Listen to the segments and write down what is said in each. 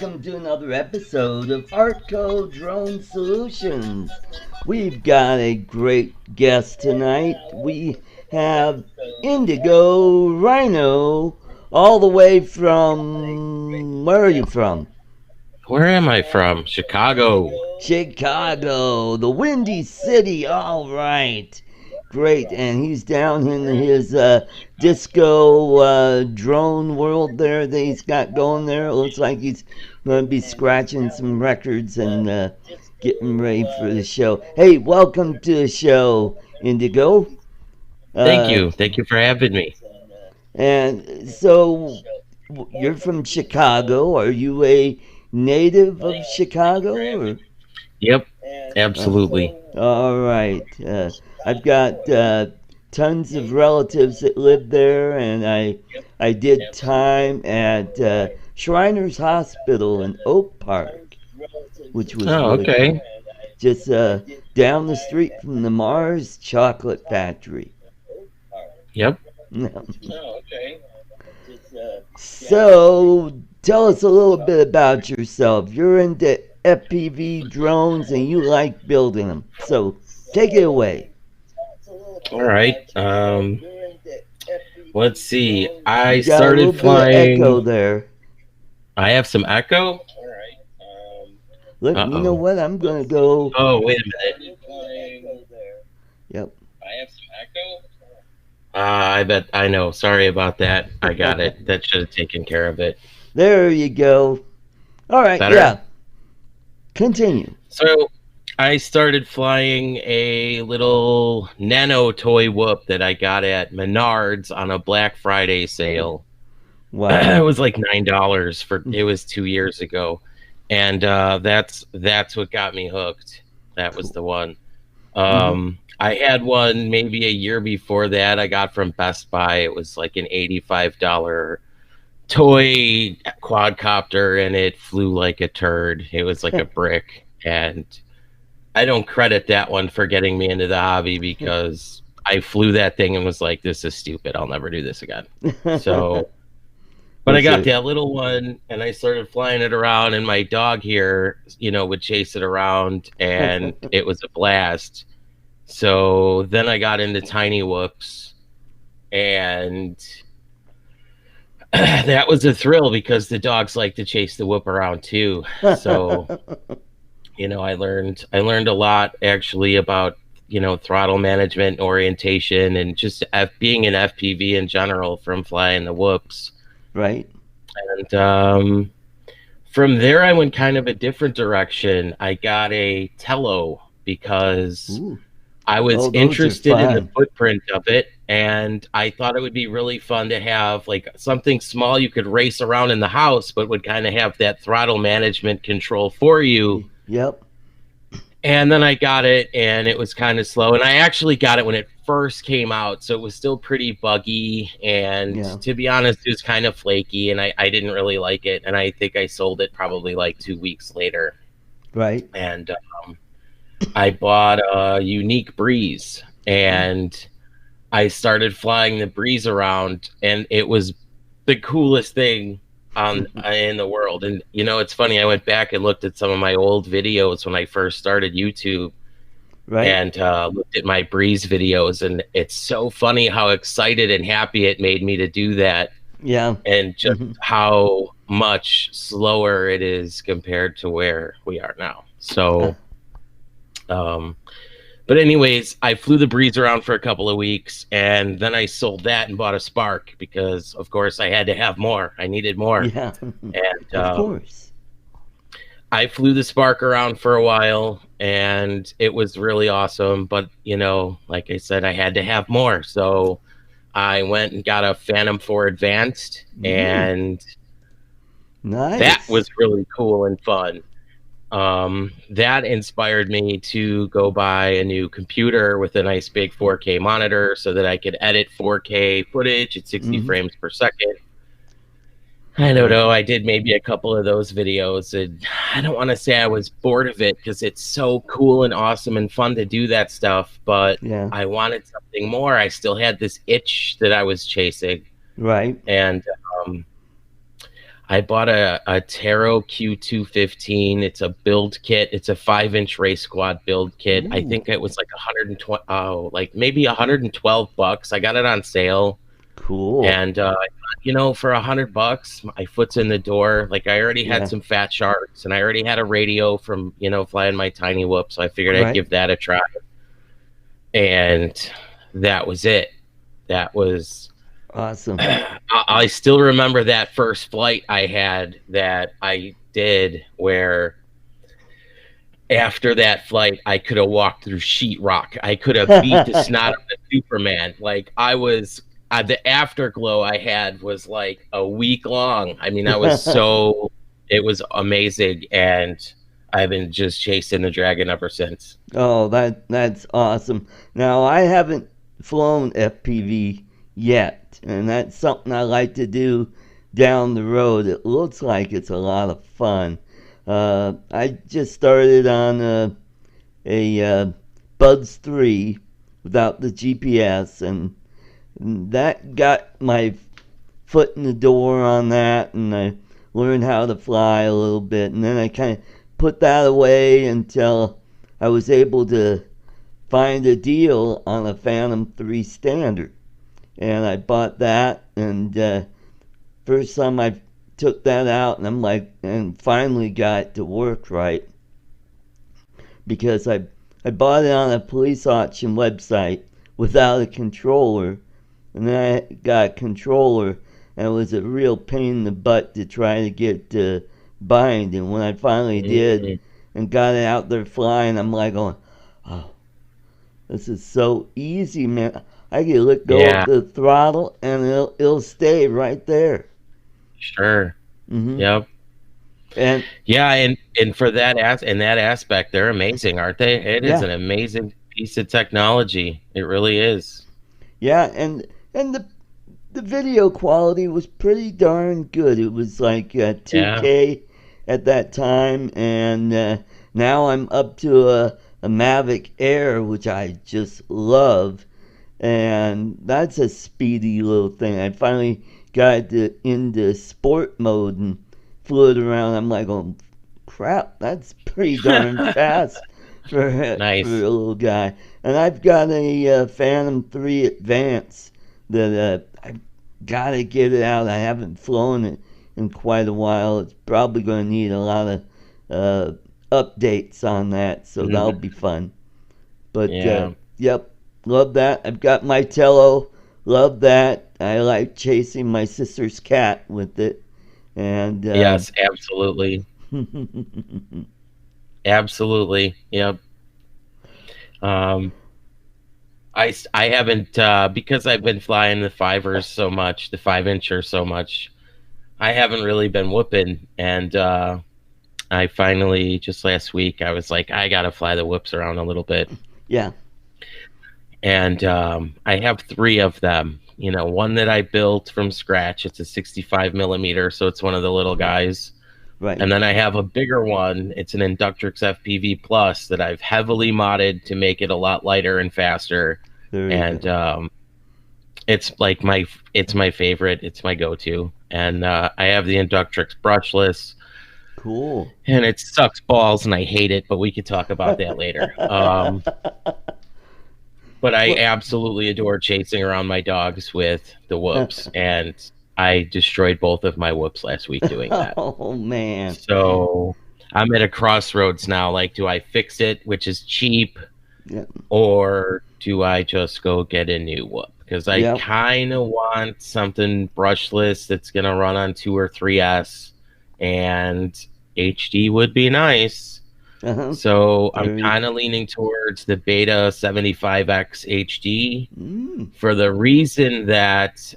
welcome to another episode of Artco Drone Solutions. We've got a great guest tonight. We have Indigo Ryno, all the way from. Where are you from? Where am I from? Chicago. Chicago, the Windy City. All right. Great. And he's down in his disco drone world there that he's got going there. It looks like he's going to be scratching some records and getting ready for the show. Hey, welcome to the show, Indigo. Thank Uh, you. Thank you for having me. and so you're from Chicago. Are you a native of Chicago? Or? Yep, absolutely. All right. I've got tons of relatives that live there, and I did time at Shriners Hospital in Oak Park, which was Oh, really okay. cool. Just down the street from the Mars Chocolate Factory. Yep. So, tell us a little bit about yourself. You're into FPV drones and you like building them. So, take it away. All right. Let's see. I You got a little started bit of echo flying. there. I have some echo. Look, Uh you know oh. what? I'm gonna go. Oh, wait a minute. Yep. I bet I know. Sorry about that. I got it. That should have taken care of it. There you go. All right. Better? Yeah. Continue. So I started flying a little nano toy whoop that I got at Menards on a Black Friday sale. Wow. It was like $9 for it was 2 years ago. And that's what got me hooked. That was Cool. the one. Mm-hmm. I had one maybe a year before that I got from Best Buy. It was like an $85 toy quadcopter and it flew like a turd. It was like a brick. And I don't credit that one for getting me into the hobby because I flew that thing and was like, this is stupid. I'll never do this again. So, but I Was got it? that little one and I started flying it around, and my dog here, would chase it around, and it was a blast. So then I got into tiny whoops, and that was a thrill because the dogs like to chase the whoop around too. So I learned a lot actually about throttle management, orientation, and just being an FPV in general from flying the whoops. Right. And from there, I went kind of a different direction. I got a Tello because Ooh. I was Oh, those are interested in the fun. footprint of it, and I thought it would be really fun to have like something small you could race around in the house, but would kind of have that throttle management control for you. Yep. And then I got it, and it was kind of slow. And I actually got it when it first came out, so it was still pretty buggy. And Yeah. to be honest, it was kind of flaky, and I didn't really like it. And I think I sold it probably like 2 weeks later. Right. And I bought a Unique Breeze, Mm. and I started flying the Breeze around, and it was the coolest thing on in the world. And it's funny. I went back and looked at some of my old videos when I first started YouTube, Right. and looked at my Breeze videos, and it's so funny how excited and happy it made me to do that, Yeah. and just Hmm. how much slower it is compared to where we are now. So, um, but anyways, I flew the Breeze around for a couple of weeks, and then I sold that and bought a Spark because, of course, I had to have more. I needed more, Yeah. and Of course. I flew the Spark around for a while, and it was really awesome. But like I said, I had to have more, so I went and got a Phantom 4 Advanced, Ooh. and that Nice. was really cool and fun. That inspired me to go buy a new computer with a nice big 4K monitor so that I could edit 4K footage at 60 Hmm. frames per second. I don't Right. know. I did maybe a couple of those videos, and I don't want to say I was bored of it because it's so cool and awesome and fun to do that stuff, but Yeah. I wanted something more. I still had this itch that I was chasing, Right. and um, I bought a Taro Q215. It's a build kit. It's a 5-inch race squad build kit. I Ooh, think it was like 120, oh, like maybe $112. I got it on sale. cool. And for $100, my foot's in the door. Like I already had Yeah, some fat sharks, and I already had a radio from flying my tiny whoop. So I figured I'd right. give that a try, and that was it. That was. Awesome. I still remember that first flight I had that I did, where after that flight I could have walked through sheetrock. I could have beat the snot of the Superman. Like I was. The afterglow I had was like a week long. I mean, it was amazing, and I've been just chasing the dragon ever since. Oh, that's awesome. Now I haven't flown FPV yet, and that's something I like to do down the road. It looks like it's a lot of fun. I just started on a Buds 3 without the GPS, and that got my foot in the door on that, and I learned how to fly a little bit, and then I kind of put that away until I was able to find a deal on a Phantom 3 Standard, and I bought that. And first time I took that out, and I'm like, and finally got it to work right, because I bought it on a police auction website without a controller, and then I got a controller, and it was a real pain in the butt to try to get to bind. And when I finally did Mm, and got it out there flying, I'm like going, oh, this is so easy, man. I can let go of yeah, the throttle and it'll stay right there. sure. Hmm. Yep. And Yeah, and for in that aspect, they're amazing, aren't they? It is yeah, an amazing piece of technology. It really is. yeah, and the video quality was pretty darn good. It was like Yeah. 2K at that time, and now I'm up to a Mavic Air, which I just love, and that's a speedy little thing. I finally got into sport mode and flew it around. I'm like, oh crap, that's pretty darn fast for Nice. a little guy. And I've got a Phantom 3 Advance that I gotta get it out. I haven't flown it in quite a while. It's probably going to need a lot of uh, updates on that, so that'll Mhm. be fun. But Yeah. yep, love that. I've got my Tello. Love that. I like chasing my sister's cat with it. And Yes, absolutely. Absolutely. Yep. Um, I haven't because I've been flying the fivers so much, the 5-incher so much. I haven't really been whooping, and I finally just last week I was like, I gotta fly the whoops around a little bit, yeah, and I have three of them. One that I built from scratch. It's a 65 millimeter, so it's one of the little guys. right. And then I have a bigger one. It's an Inductrix FPV Plus that I've heavily modded to make it a lot lighter and faster. There you And go. it's like it's my favorite. It's my go-to. And I have the Inductrix brushless, Cool. and it sucks balls, and I hate it. But we could talk about that later. But I Well, absolutely adore chasing around my dogs with the whoops, and I destroyed both of my whoops last week doing that. oh man. So I'm at a crossroads now. Like, do I fix it, which is cheap, Yeah. or do I just go get a new whoop? Because I Yep. kind of want something brushless that's going to run on 2 or 3S, and HD would be nice. Uh-huh. So I'm There you kind of leaning towards the Beta 75X HD mm, for the reason that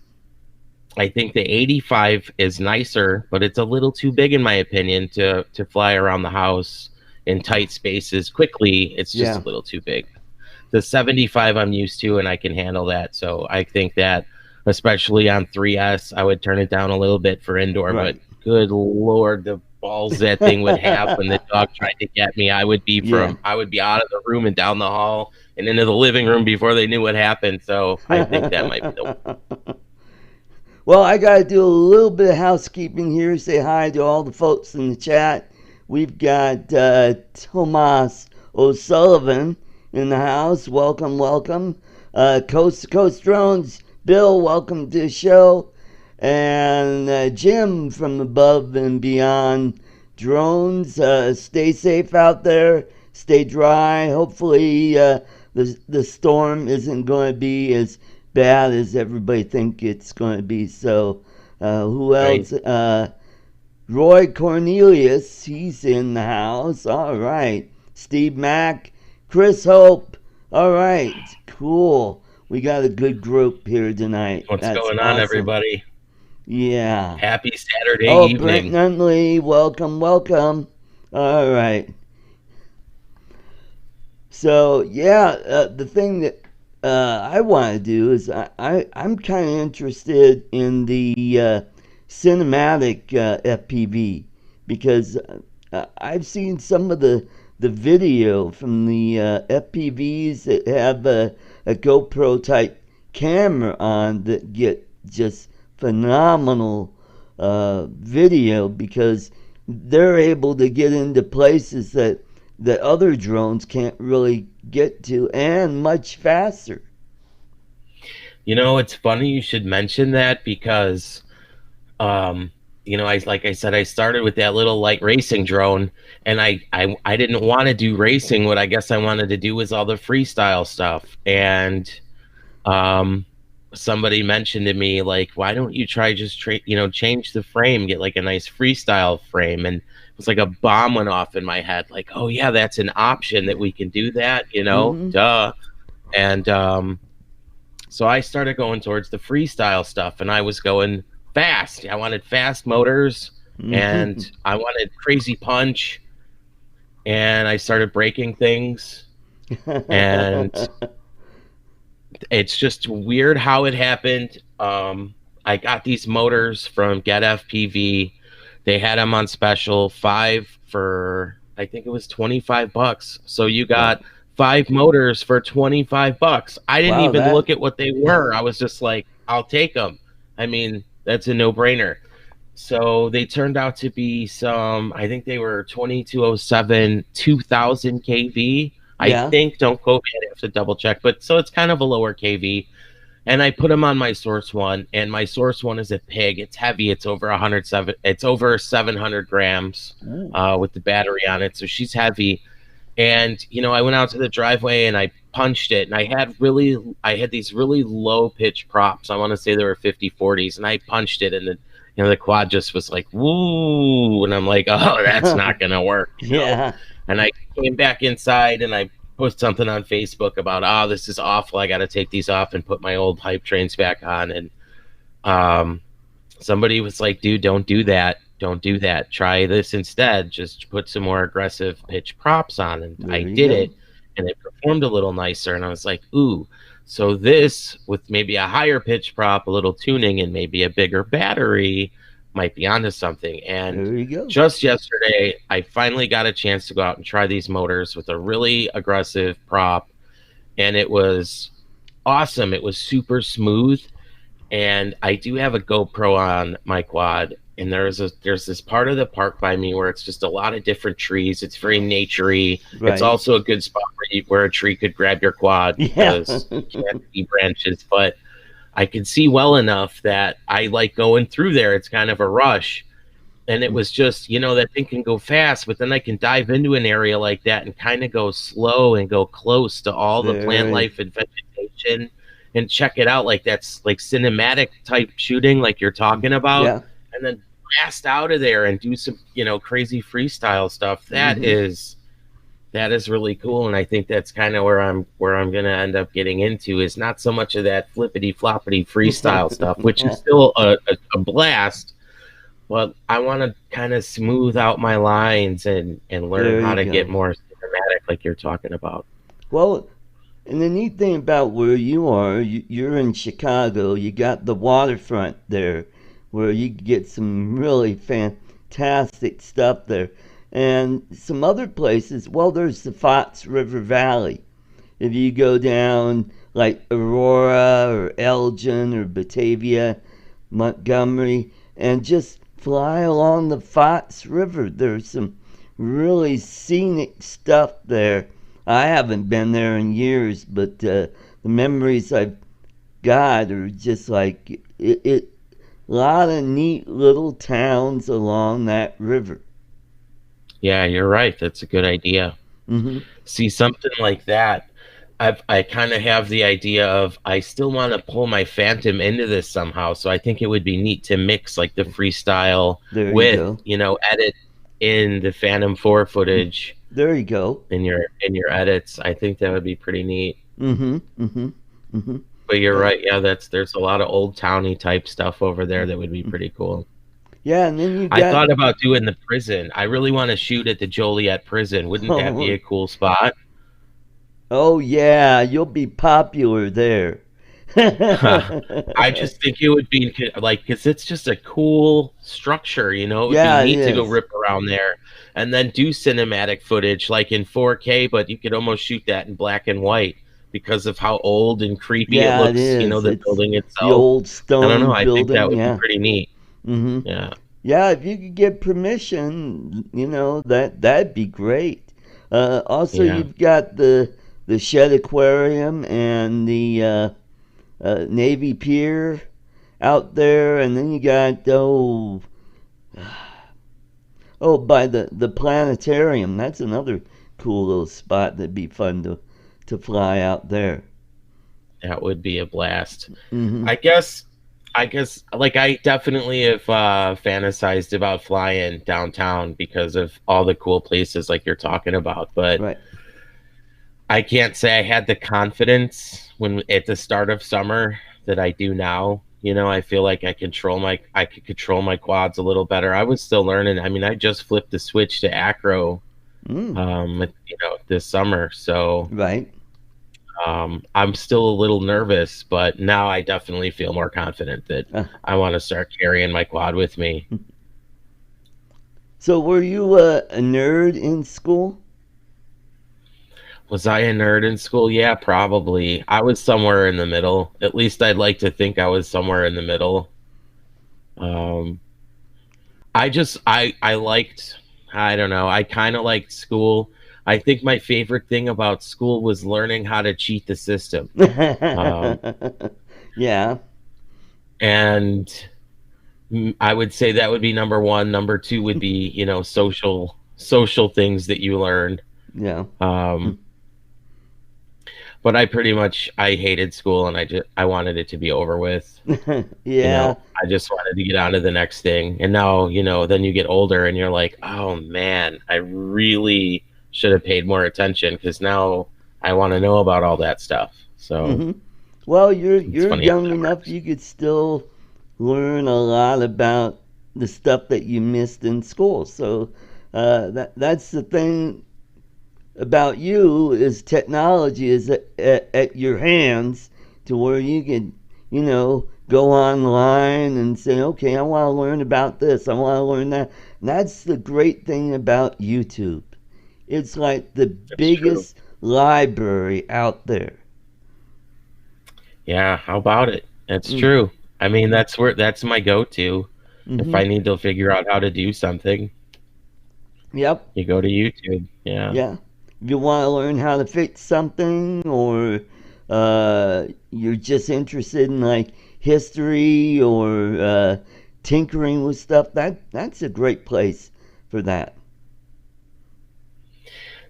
I think the 85 is nicer, but it's a little too big in my opinion to fly around the house in tight spaces quickly. It's just a yeah. little too big. The 75 I'm used to, and I can handle that. So I think that, especially on 3S, I would turn it down a little bit for indoor. But Right. good lord, the balls that thing would have when the dog tried to get me, yeah. I would be out of the room and down the hall and into the living room before they knew what happened. So I think that might be the well, Well, I got to do a little bit of housekeeping here. Say hi to all the folks in the chat. We've got Tomas O'Sullivan in the house. Welcome, welcome. Coast to Coast Drones. Bill, welcome to the show. And Jim from Above and Beyond Drones. Stay safe out there. Stay dry. Hopefully, the storm isn't going to be as bad as everybody think it's going to be. So, who Right. else? Roy Cornelius, he's in the house. All right. Steve Mack, Chris Hope. All right. Cool. We got a good group here tonight. What's That's going on, awesome. everybody? Yeah. Happy Saturday Oh, Brent evening. Nunley, welcome, welcome. All right. So yeah, the thing that I want to do is I'm kind of interested in the cinematic FPV because I've seen some of the video from the FPVs that have a GoPro type camera on that get just phenomenal video because they're able to get into places that other drones can't really get to and much faster. You know, it's funny you should mention that because, um, like I said, I started with that little light racing drone, and I didn't want to do racing. What I guess I wanted to do was all the freestyle stuff. And um, somebody mentioned to me, like, why don't you try just change the frame, get like a nice freestyle frame? And it was like a bomb went off in my head, like, oh yeah, that's an option that we can do that, Mm-hmm. duh. And so I started going towards the freestyle stuff, and I was going fast. I wanted fast motors, Mm-hmm. and I wanted crazy punch, and I started breaking things. And it's just weird how it happened. I got these motors from Get FPV. They had them on special, 5 for I think it was $25. So you wow. got 5 motors for $25. I didn't Wow, even that look at what they were. I was just like, I'll take them. I mean, that's a no-brainer. So they turned out to be some, I think they were 2207 2000 kV. I yeah. think, don't quote me, I have to double check, but so it's kind of a lower kV. And I put them on my source one, and my source one is a pig. It's heavy. It's over 107. It's over 700 grams Ooh. with the battery on it, so she's heavy. And I went out to the driveway and I punched it, and I had these really low pitch props. I want to say they were 50/40s, and I punched it, and the quad just was like woo, and I'm like, oh, that's not gonna work. yeah. And I came back inside and I post something on Facebook about, oh, this is awful. I got to take these off and put my old hype trains back on. And um, somebody was like, dude, don't do that. Don't do that. Try this instead. Just put some more aggressive pitch props on. And There I you did go. it, and it performed a little nicer. And I was like, ooh. So this, with maybe a higher pitch prop, a little tuning, and maybe a bigger battery, might be onto something. And There you go. just yesterday, I finally got a chance to go out and try these motors with a really aggressive prop, and it was awesome. It was super smooth, and I do have a GoPro on my quad, and there's this part of the park by me where it's just a lot of different trees. It's very naturey. It's Right. also a good spot where a tree could grab your quad Yeah. because you can't see branches, but I can see well enough that I like going through there. It's kind of a rush. And it was just, that thing can go fast, but then I can dive into an area like that and kind of go slow and go close to all the plant Very. life and vegetation and check it out. Like that's like cinematic type shooting, like you're talking about, Yeah. and then blast out of there and do some, crazy freestyle stuff. Mm-hmm. That is really cool, and I think that's kind of where I'm gonna end up getting into, is not so much of that flippity floppity freestyle stuff, which is still a blast, but I want to kind of smooth out my lines and learn there how you to get go. more cinematic, like you're talking about. Well, and the neat thing about where you are, you're in Chicago. You got the waterfront there, where you get some really fantastic stuff there. And some other places, well, there's the Fox River Valley. If you go down like Aurora or Elgin or Batavia, Montgomery, and just fly along the Fox River. There's some really scenic stuff there. I haven't been there in years, but the memories I've got are just like it. A lot of neat little towns along that river. Yeah, you're right. That's a good idea. Hmm. See, something like that. I kind of have the idea of I still want to pull my Phantom into this somehow. So I think it would be neat to mix like the freestyle There you with, go. edit in the Phantom 4 footage There you go. in your edits. I think that would be pretty neat. Mm-hmm. Mm-hmm. Mm-hmm. But you're And, right. Yeah, there's a lot of old towny type stuff over there that would be pretty cool. yeah, and then you I got thought about doing the prison. I really want to shoot at the Joliet prison. Wouldn't that be oh, a cool spot? oh yeah, you'll be popular there. I just think it would be like, because it's just a cool structure, It would be Yeah, it neat to go is. rip around there and then do cinematic footage like in 4K, but you could almost shoot that in black and white because of how old and creepy it Yeah, it looks, is. the It's building the itself. old I don't know. stone I think that building. would be Yeah. pretty neat. Hmm. Yeah. Yeah, if you could get permission, that'd be great. Also, Yeah. you've got the Shed Aquarium and the Navy Pier out there, and then you got by the planetarium. That's another cool little spot that'd be fun to fly out there. That would be a blast. Hmm. I guess like I definitely have fantasized about flying downtown because of all the cool places like you're talking about, but Right. I can't say I had the confidence when at the start of summer that I do now. I feel like I could control my quads a little better. I was still learning. I mean, I just flipped the switch to acro Mm. this summer. So Right. I'm still a little nervous, but now I definitely feel more confident that Uh, I want to start carrying my quad with me. so, were you a nerd in school? Was I a nerd in school? Yeah, probably. I was somewhere in the middle. At least I'd like to think I was somewhere in the middle. Um, I liked, I don't know, I kind of liked school. I think my favorite thing about school was learning how to cheat the system. Um, Yeah. and I would say that would be number one. Number two would be, social things that you learn. Yeah. Um, but I hated school and I wanted it to be over with. Yeah. I just wanted to get on to the next thing. And now, then you get older and you're like, oh man, I really should have paid more attention because now I want to know about all that stuff. So Hmm. Well, it's you're funny how young that enough works. you could still learn a lot about the stuff that you missed in school. So that's the thing about you is technology is at your hands to where you can, go online and say, okay, I want to learn about this, I want to learn that. And that's the great thing about YouTube. It's like the It's true. biggest library out there. Yeah, how about it? That's Mm, true. I mean, that's my go-to. If mm-hmm. I need to figure out how to do something, Yep. you go to YouTube. Yeah. Yeah. If you want to learn how to fix something, or you're just interested in like history or tinkering with stuff, that's a great place for that.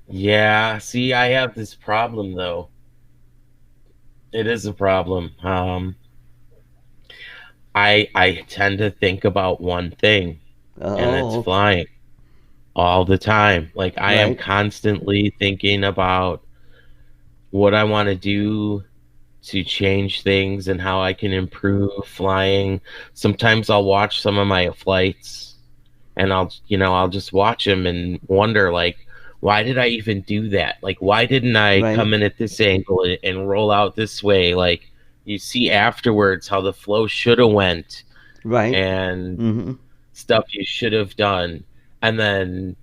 Yeah, see, I have this problem though. It is a problem. I tend to think about one thing, and it's Oh, flying all the time. Like I am right, constantly thinking about what I want to do to change things and how I can improve flying. Sometimes I'll watch some of my flights and I'll just watch them and wonder like why did I even do that? Like why didn't I right, come in at this angle and roll out this way? Like you see afterwards how the flow should have went right. and Mm-hmm. stuff you should have done. And then,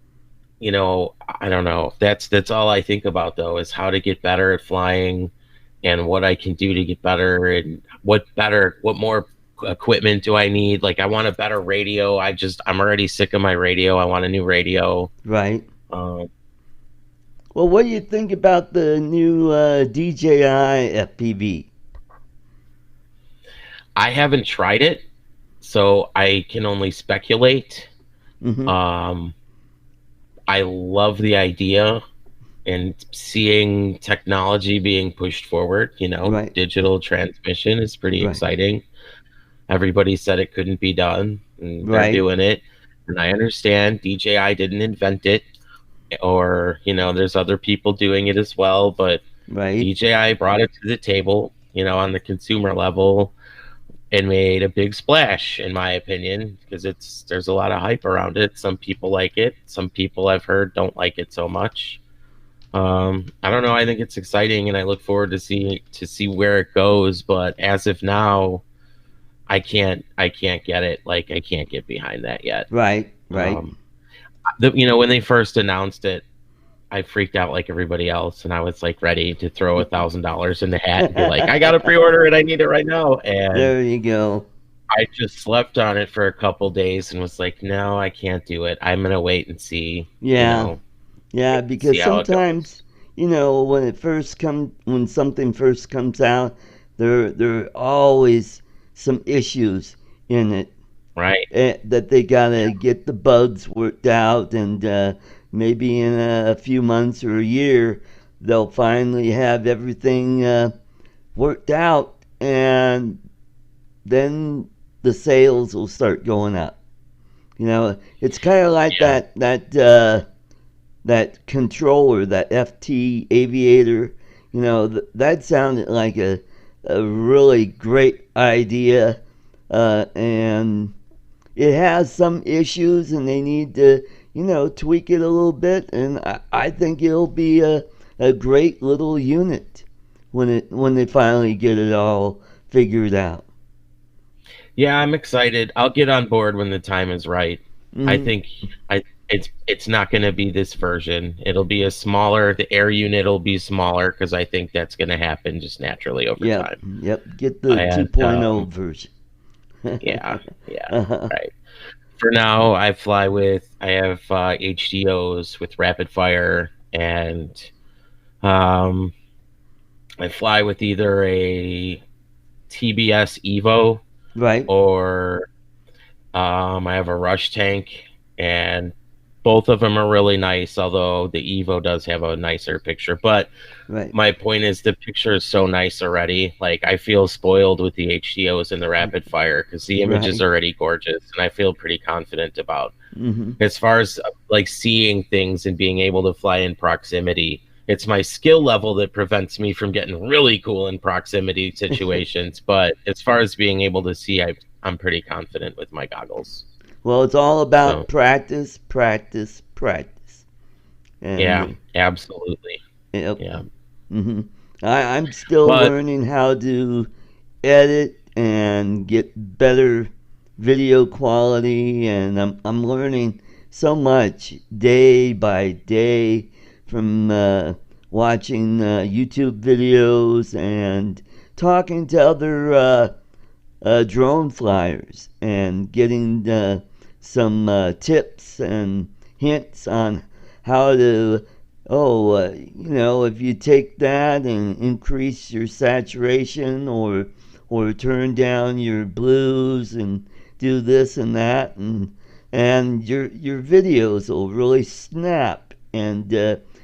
I don't know. That's all I think about though is how to get better at flying and what I can do to get better and what more equipment do I need? Like, I want a better radio. I'm already sick of my radio. I want a new radio. Right. Um, Well, what do you think about the new DJI FPV? I haven't tried it, so I can only speculate. Mm-hmm. Um, I love the idea and seeing technology being pushed forward. Right. Digital transmission is pretty Right. exciting. Everybody said it couldn't be done, and they're Right. doing it. And I understand DJI didn't invent it, or there's other people doing it as well, but Right. DJI brought it to the table, on the consumer level, and made a big splash, in my opinion, because there's a lot of hype around it. Some people like it. Some people I've heard don't like it so much. I don't know. I think it's exciting, and I look forward to see where it goes. But as of now, I can't get it. Like, I can't get behind that yet. Right. Right. Um, when they first announced it, I freaked out like everybody else, and I was like ready to throw $1,000 in the hat and be like, I got to pre-order it. I need it right now. And There you go. I just slept on it for a couple days and was like, no, I can't do it. I'm gonna wait and see, Yeah. Yeah, see because how it sometimes, goes. when something first comes out, there are always some issues in it Right? that they gotta get the bugs worked out, and maybe in a few months or a year, they'll finally have everything worked out, and then the sales will start going up. It's kind of like Yeah. that controller, that FT Aviator. That sounded like a really great idea, and it has some issues, and they need to tweak it a little bit. And I think it'll be a great little unit when they finally get it all figured out. Yeah, I'm excited. I'll get on board when the time is right. I Hmm. think I it's not going to be this version. It'll be the air unit will be smaller because I think that's going to happen just naturally over Yep, time. yep. Get the And 2.0 version. yeah, yeah, Uh-huh. right. For now, I have HDOs with rapid fire, and um, I fly with either a TBS Evo, Right, or I have a Rush tank, and both of them are really nice. Although the Evo does have a nicer picture, but right, my point is the picture is so nice already. Like, I feel spoiled with the HDOs and the rapid fire because the image is right. already gorgeous, and I feel pretty confident about Hmm. as far as like seeing things and being able to fly in proximity. It's my skill level that prevents me from getting really cool in proximity situations, but as far as being able to see, I'm pretty confident with my goggles. Well, it's all So about practice, practice, practice. And yeah, absolutely. yep. Yeah, Hmm. I'm still but learning how to edit and get better video quality, and I'm learning so much day by day from watching YouTube videos and talking to other drone flyers and getting some tips and hints on how to, if you take that and increase your saturation, or turn down your blues and do this and that, and your videos will really snap and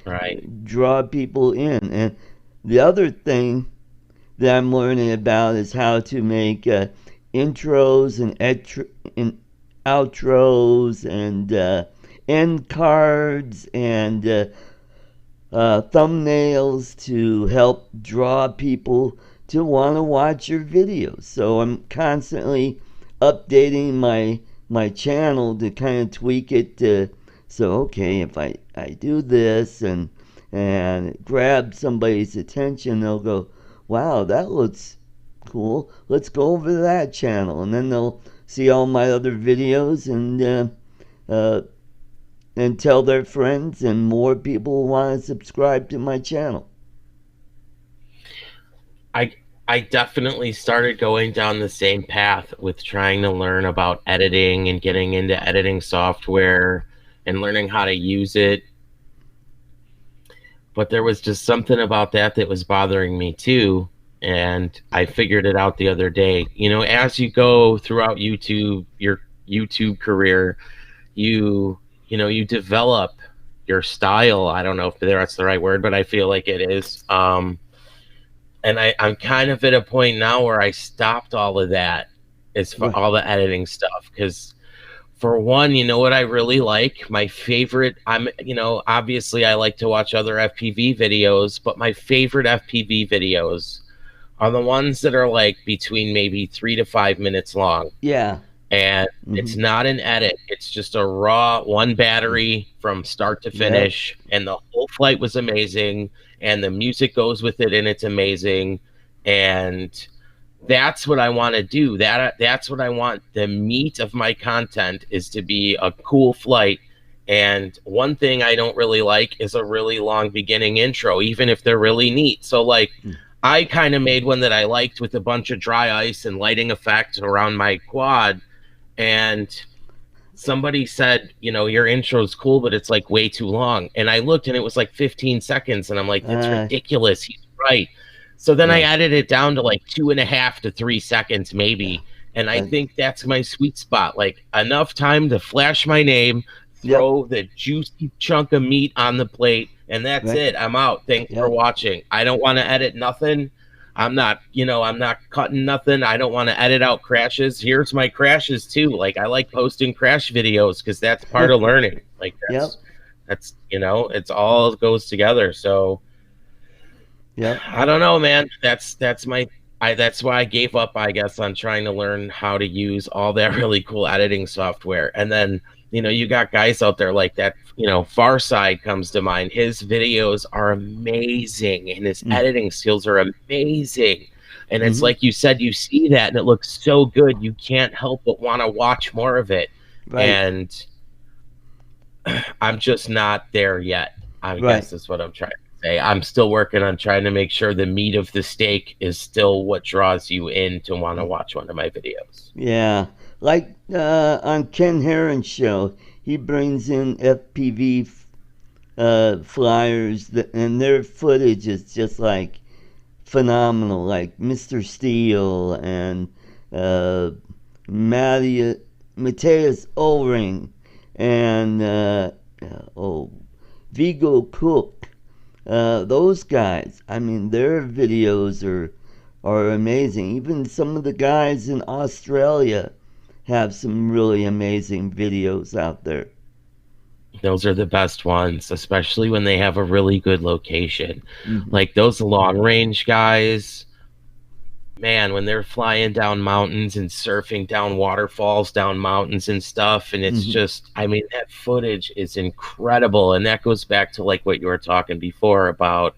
right, draw people in. And the other thing that I'm learning about is how to make intros and outros and end cards and thumbnails to help draw people to want to watch your videos. So I'm constantly updating my channel to kind of tweak it to, so okay, if I do this and grab somebody's attention, they'll go, wow, that looks cool. Let's go over to that channel, and then they'll see all my other videos uh, and tell their friends, and more people will want to subscribe to my channel. I I definitely started going down the same path with trying to learn about editing and getting into editing software and learning how to use it. But there was just something about that that was bothering me too. And I figured it out the other day. You know, as you go throughout YouTube, your YouTube career, you develop your style. I don't know if that's the right word, but I feel like it is. And I'm kind of at a point now where I stopped all of that, as for Right. all the editing stuff, because for one, you know what I really like? My favorite, obviously I like to watch other FPV videos, but my favorite FPV videos are the ones that are like between maybe 3 to 5 minutes long. Yeah. And Hmm. it's not an edit, it's just a raw one battery from start to Yep. finish. And the whole flight was amazing. And the music goes with it, and it's amazing. And that's what I want to do. That's what I want. The meat of my content is to be a cool flight. And one thing I don't really like is a really long beginning intro, even if they're really neat. So like I kind of made one that I liked with a bunch of dry ice and lighting effects around my quad. And somebody said, your intro's cool, but it's like way too long. And I looked and it was like 15 seconds. And I'm like, that's Uh, ridiculous. He's right. So then I yeah. added it down to like 2.5 to 3 seconds, Yeah. maybe. And I Uh, think that's my sweet spot. Like enough time to flash my name, yep. throw the juicy chunk of meat on the plate, and that's Right. it. I'm out. Thanks for Yep. watching. I don't want to edit nothing. I'm not cutting nothing. I don't want to edit out crashes. Here's my crashes too. Like I like posting crash videos because that's part of learning. Like Yep. it's all goes together. So Yep. I don't know, man. That's why I gave up, I guess, on trying to learn how to use all that really cool editing software. And then, you got guys out there like that, Far Side comes to mind. His videos are amazing and his Mm. editing skills are amazing. And it's Hmm. like you said, you see that and it looks so good, you can't help but want to watch more of it. Right. And I'm just not there yet. I Right. guess is what I'm trying to say. I'm still working on trying to make sure the meat of the steak is still what draws you in to want to watch one of my videos. Yeah. Like on Ken Herron's show, he brings in FPV flyers, and their footage is just like phenomenal. Like Mr. Steele and uh, Mattia, Mateus O-Ring and oh, Vigo Cook. Those guys, I mean, their videos are amazing. Even some of the guys in Australia have some really amazing videos out there. Those are the best ones, especially when they have a really good location. Hmm. Like those long range guys, man, when they're flying down mountains and surfing down waterfalls, down mountains and stuff. And it's Hmm. just, I mean, that footage is incredible. And that goes back to like what you were talking before about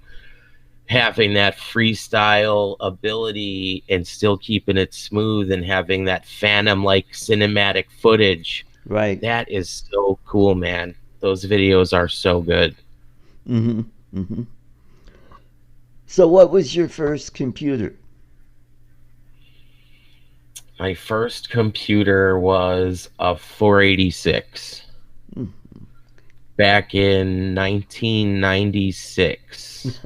having that freestyle ability and still keeping it smooth and having that phantom like cinematic footage. Right. That is so cool, man. Those videos are so good. Hmm. Hmm. So, what was your first computer? My first computer was a 486 back in 1996.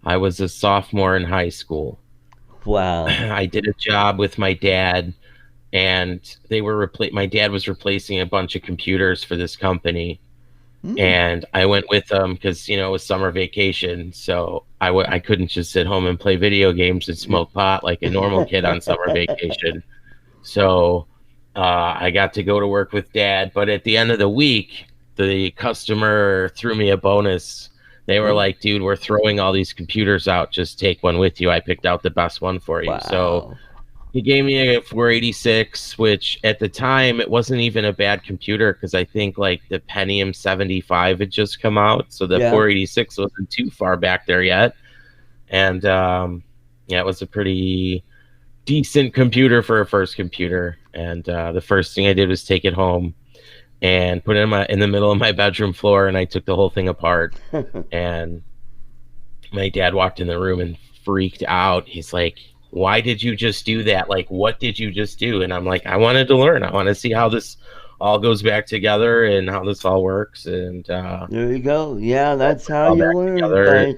I was a sophomore in high school. Wow. I did a job with my dad, and my dad was replacing a bunch of computers for this company, Mm. and I went with them because it was summer vacation, so I couldn't just sit home and play video games and smoke pot like a normal kid on summer vacation. So I got to go to work with dad, but at the end of the week, the customer threw me a bonus. They were Oh, like, dude, we're throwing all these computers out. Just take one with you. I picked out the best one for you. So wow. he gave me a 486, which at the time it wasn't even a bad computer because I think like the Pentium 75 had just come out. So the Yeah. 486 wasn't too far back there yet. And yeah, it was a pretty decent computer for a first computer. And the first thing I did was take it home and put it in the middle of my bedroom floor, and I took the whole thing apart. And my dad walked in the room and freaked out. He's like, "Why did you just do that? Like, what did you just do?" And I'm like, "I wanted to learn. I want to see how this all goes back together and how this all works." And There you go. Yeah, all that's put how it all you back learn. together. By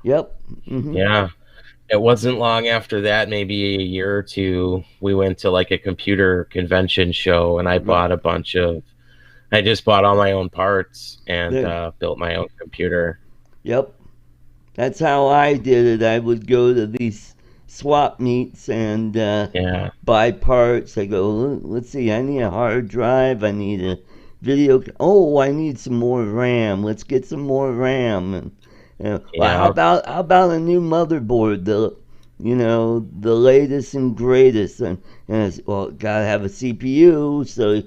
yep. Mhm. Yeah. It wasn't long after that, maybe a year or two, we went to like a computer convention show, and Right. I just bought all my own parts and There. built my own computer. Yep. That's how I did it. I would go to these swap meets and Yeah, buy parts. I go, let's see, I need a hard drive. I need a video. Oh, I need some more RAM. Let's get some more RAM. And well, yeah, how about a new motherboard? The latest and greatest. And it's, well, gotta have a CPU. So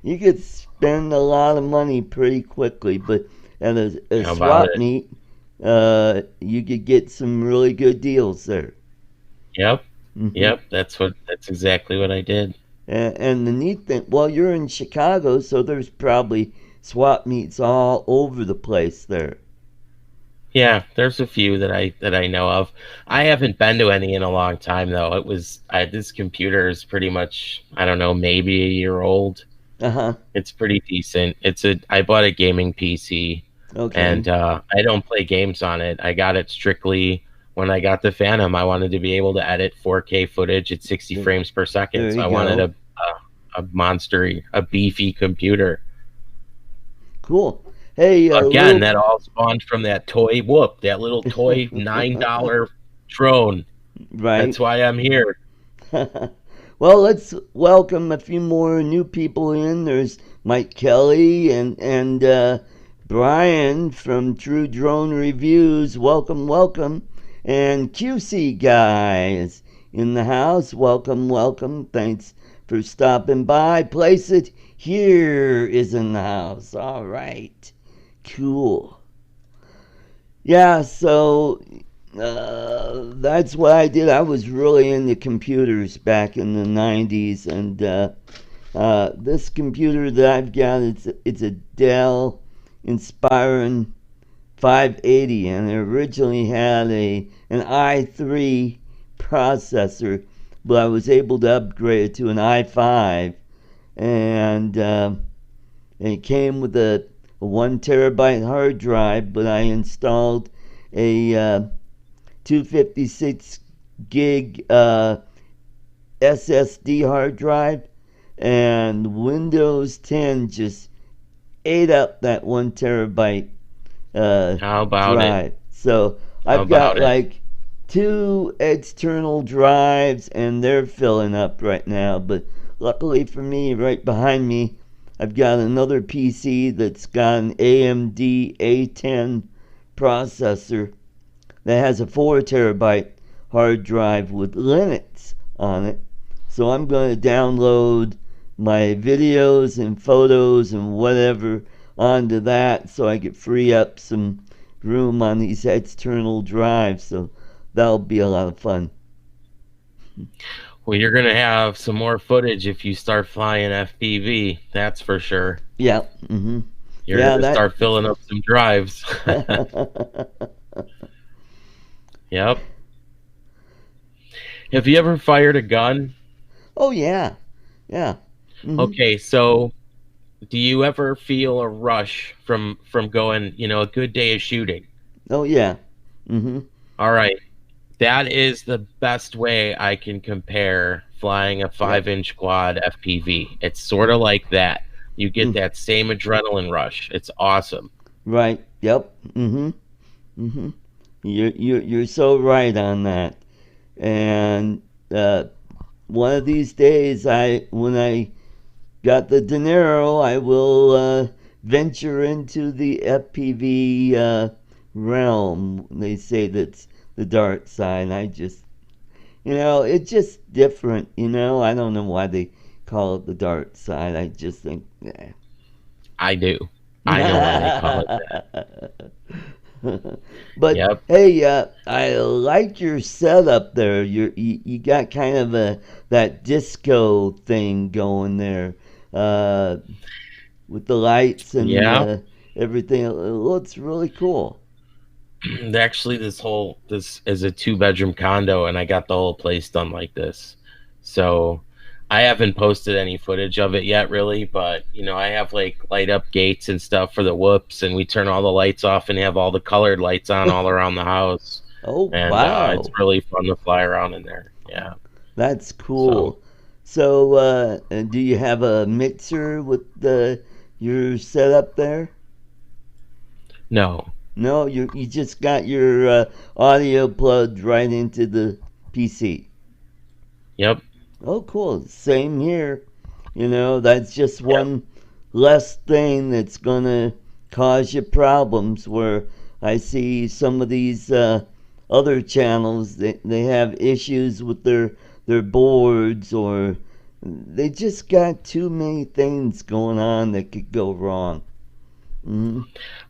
you could spend a lot of money pretty quickly. But at a how about swap it? meet, you could get some really good deals there. Yep, Hmm. yep, that's exactly what I did. And the neat thing, well, you're in Chicago, so there's probably swap meets all over the place there. Yeah, there's a few that I know of. I haven't been to any in a long time though. This computer is pretty much, I don't know, maybe a year old. Uh huh. It's pretty decent. I bought a gaming PC, Okay. and I don't play games on it. I got it strictly when I got the Phantom. I wanted to be able to edit 4K footage at 60 There, frames per second. there So you I wanted go. a beefy computer. Cool. Hey, Again, that little all spawned from that toy whoop, that little toy $9 drone. right. That's why I'm here. Well, let's welcome a few more new people in. There's Mike Kelly and Brian from True Drone Reviews. Welcome, welcome. And QC guy is in the house. Welcome, welcome. Thanks for stopping by. Place it here is in the house. All right, cool. Yeah, so that's what I did. I was really into computers back in the 90s, and this computer that I've got, it's a Dell Inspiron 580, and it originally had an i3 processor, but I was able to upgrade it to an i5, and it came with a 1 terabyte hard drive, but I installed a 256 gig SSD hard drive, and Windows 10 just ate up that 1 terabyte How about it? drive. So How I've got about it? like two external drives, and they're filling up right now. But luckily for me, right behind me, I've got another PC that's got an AMD A10 processor that has a 4 terabyte hard drive with Linux on it. So I'm going to download my videos and photos and whatever onto that so I could free up some room on these external drives. So that'll be a lot of fun. Well, you're gonna have some more footage if you start flying FPV. That's for sure. Yeah. Hmm. You're Yeah, gonna that. start filling up some drives. Yep. Have you ever fired a gun? Oh, yeah. Yeah. Hmm. Okay, so do you ever feel a rush from going, a good day of shooting? Oh, yeah. Hmm. All right. That is the best way I can compare flying a Yep. 5-inch quad FPV. It's sort of like that. You get Mm. that same adrenaline rush. It's awesome. Right. Yep. Hmm. Hmm. You're so right on that. And one of these days, when I got the dinero, I will venture into the FPV realm. They say that's the dark side. It's just different. I don't know why they call it the dark side. I just think, I do. I know why they call it that. but Yep. hey, I like your setup there. You got kind of that disco thing going there, uh, with the lights and Yeah. everything. It looks really cool. Actually, this is a 2 bedroom condo, and I got the whole place done like this. So I haven't posted any footage of it yet, really. But I have like light up gates and stuff for the whoops, and we turn all the lights off and have all the colored lights on all around the house, Oh, and it's wow. really fun to fly around in there. Yeah. That's So cool. So, do you have a mixer with your setup there? no. No, you just got your audio plugged right into the PC. Yep. Oh, cool. Same here. That's just Yep. one less thing that's gonna cause you problems. Where I see some of these other channels, they have issues with their boards, or they just got too many things going on that could go wrong. Hmm.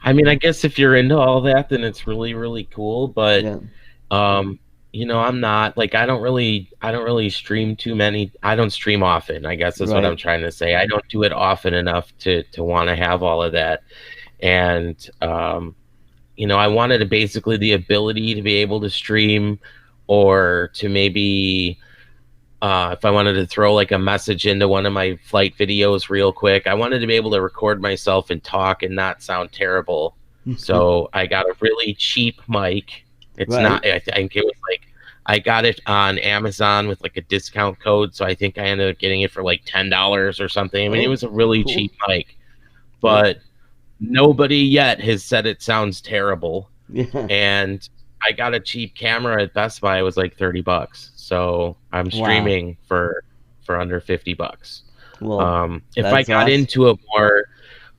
I mean, I guess if you're into all that, then it's really, really cool. But Yeah. Um, I'm not like I don't really stream too many. I don't stream often. I guess that's what I'm Right. trying to say. I don't do it often enough to want to have all of that. And I wanted to basically the ability to be able to stream or to maybe if I wanted to throw like a message into one of my flight videos real quick, I wanted to be able to record myself and talk and not sound terrible. So I got a really cheap mic. It's Right. not, I think it was like, I got it on Amazon with like a discount code. So I think I ended up getting it for like $10 or something. I mean, it Oh, was a really cool. cheap mic, Yep. but nobody yet has said it sounds terrible. Yeah. And I got a cheap camera at Best Buy. It was like $30. So I'm Wow. streaming for under $50. Well, If I that's got awesome. into it more,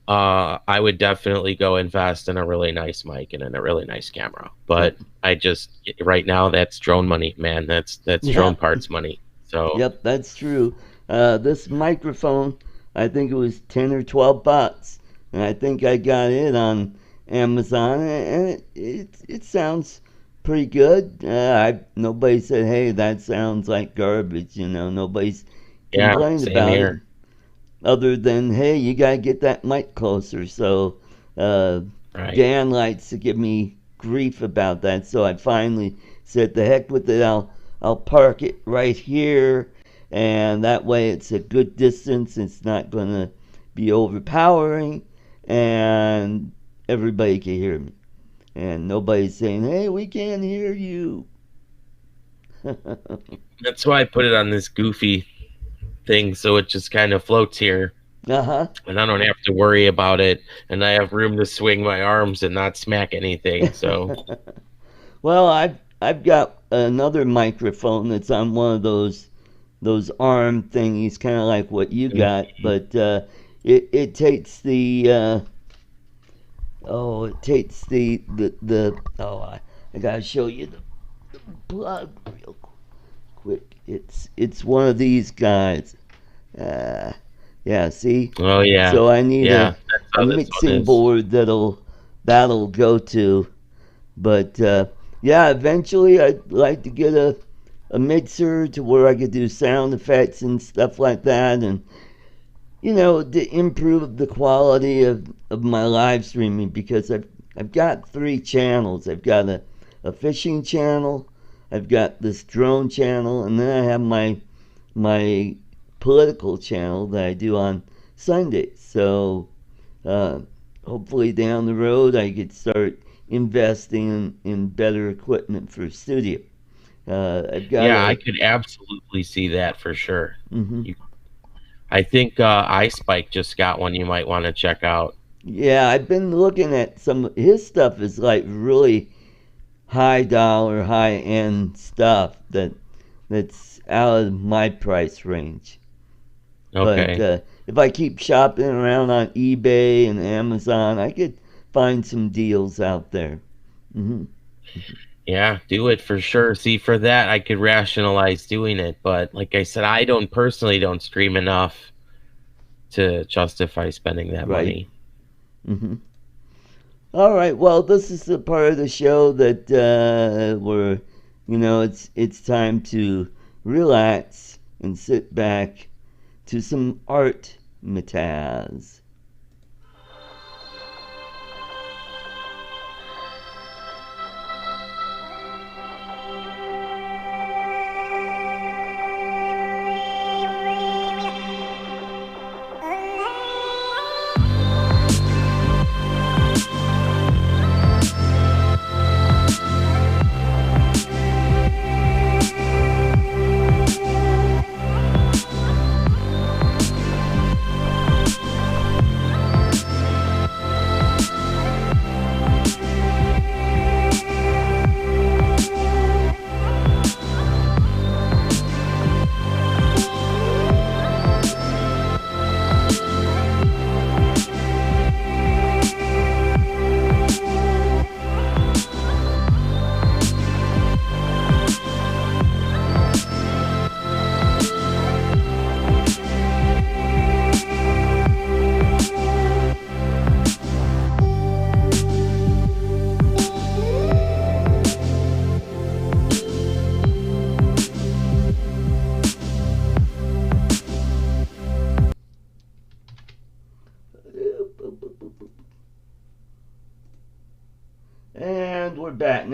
I would definitely go invest in a really nice mic and in a really nice camera. Yep. But I just right now that's drone money, man. That's Yeah. drone parts money. So Yep, that's true. This microphone, I think it was 10 or 12 bucks, and I think I got it on Amazon, and it sounds pretty good. Nobody said, "Hey, that sounds like garbage." Nobody's yeah, complained same about it, here. other than, "Hey, you gotta get that mic closer." So uh, Right. Dan likes to give me grief about that, so I finally said, "The heck with it! I'll park it right here, and that way it's a good distance. It's not gonna be overpowering, and everybody can hear me, and nobody's saying, 'Hey, we can't hear you.'" That's why I put it on this goofy thing so it just kind of floats here Uh huh. and I don't have to worry about it, and I have room to swing my arms and not smack anything. So Well, I've got another microphone that's on one of those arm thingies, kind of like what you got, but it takes the oh, I gotta show you the plug real quick. It's one of these guys. Uh, yeah, see. oh yeah, So I need yeah, that's a how this one mixing is. board that'll go to. But yeah, eventually I'd like to get a mixer to where I could do sound effects and stuff like that, and to improve the quality of my live streaming, because I've got 3 channels. I've got a fishing channel, I've got this drone channel, and then I have my political channel that I do on Sundays. So uh, hopefully down the road I could start investing in better equipment for studio. I've got Yeah, I a could absolutely see that for sure. mhm. You, I think iSpike just got one you might want to check out. Yeah, I've been looking at some his stuff is like really high dollar, high end stuff that's out of my price range. But Okay. if I keep shopping around on eBay and Amazon, I could find some deals out there. Hmm. Yeah, do it for sure. See, for that I could rationalize doing it, but like I said, I don't personally don't stream enough to justify spending that Right. money. Hmm. All right. Well, this is the part of the show that where it's time to relax and sit back to some art metaz.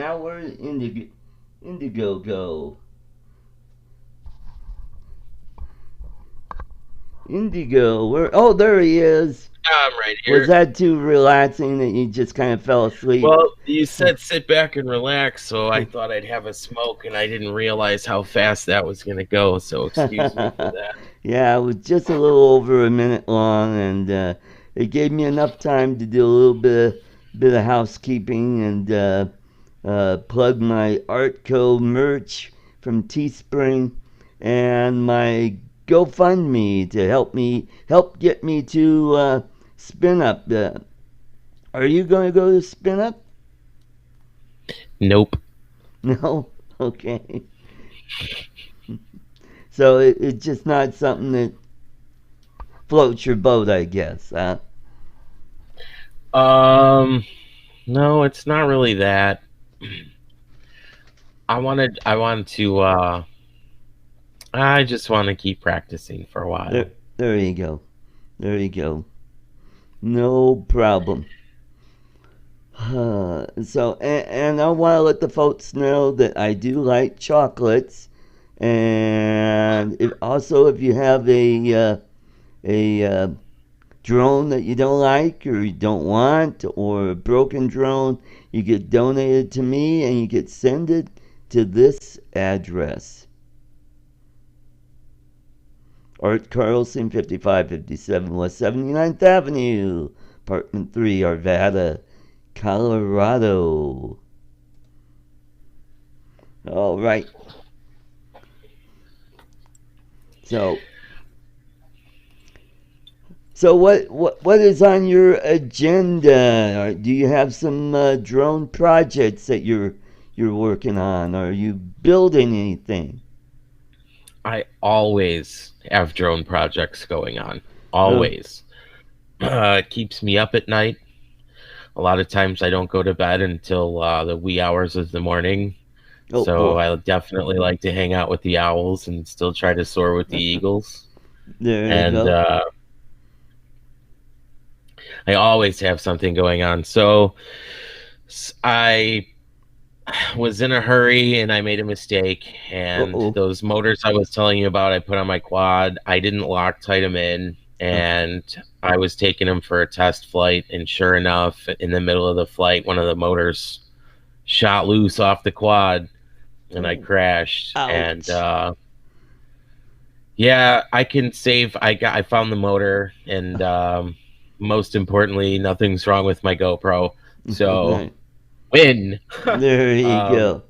now where did Indigo go? Indigo, where? Oh, there he is. I'm right Was here. that too relaxing that you just kind of fell asleep? Well, you said sit back and relax, so I thought I'd have a smoke, and I didn't realize how fast that was going to go. So excuse me for that. Yeah, it was just a little over a minute long, and it gave me enough time to do a little bit of housekeeping and plug my Artco merch from Teespring and my GoFundMe to help get me to Spin Up. Are you going to go to Spin Up? Nope. No? Okay. So it's just not something that floats your boat, I guess. Um, no, it's not really that. I just want to keep practicing for a while. There you go. There you go. No problem. And I want to let the folks know that I do like chocolates, and if you have a drone that you don't like or you don't want, or a broken drone, you get donated to me, and you get send it to this address: Art Carlson, 5557 West 79th Avenue, Apartment 3, Arvada, Colorado. All right. So, what is on your agenda? Do you have some drone projects that you're working on? Are you building anything? I always have drone projects going on. Uh, Always. It keeps me up at night. A lot of times I don't go to bed until the wee hours of the morning. oh So boy, I definitely like to hang out with the owls and still try to soar with the eagles. there you And go. I always have something going on. So I was in a hurry and I made a mistake. Uh And oh. those motors I was telling you about, I put on my quad. I didn't Loctite them in. And I was taking them for a test flight. And sure enough, in the middle of the flight, one of the motors shot loose off the quad and I Oh, crashed. And ouch. yeah, I can save. I found the motor, and most importantly, nothing's wrong with my GoPro. So Right. win. There you um, go.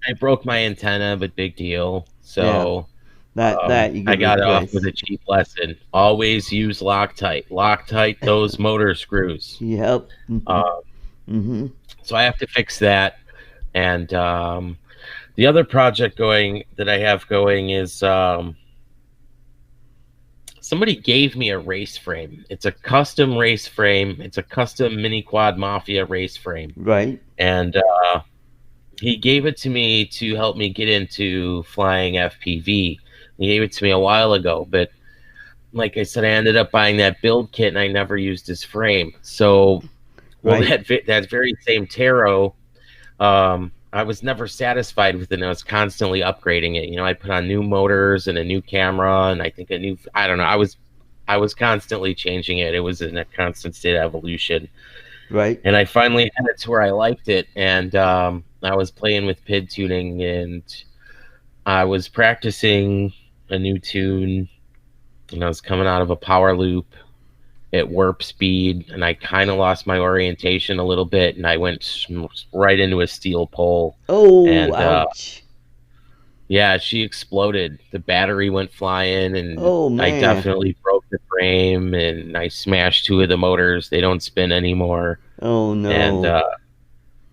I broke my antenna, but big deal. Yeah, So that you I get got off with replaced. a cheap lesson. Always use Loctite. Loctite those motor screws. Yep. Uh, Hmm. so I have to fix that. And the other project going that I have going is somebody gave me a race frame. It's a custom race frame. It's a custom mini quad mafia race frame. Right. And he gave it to me to help me get into flying FPV. He gave it to me a while ago, but like I said, I ended up buying that build kit and I never used his frame. So, well, Right. that very same Tarot, I was never satisfied with it. And I was constantly upgrading it. You know, I put on new motors and a new camera, and I think a new. I don't know. I was constantly changing it. It was in a constant state of evolution, Right. and I finally had it to where I liked it. And I was playing with PID tuning, and I was practicing a new tune, and I was coming out of a power loop at warp speed, and I kind of lost my orientation a little bit, and I went right into a steel pole, Oh, and ouch. yeah, she exploded. The battery went flying, and Oh I man. definitely broke the frame, and I smashed two of the motors. They don't spin anymore, Oh and no.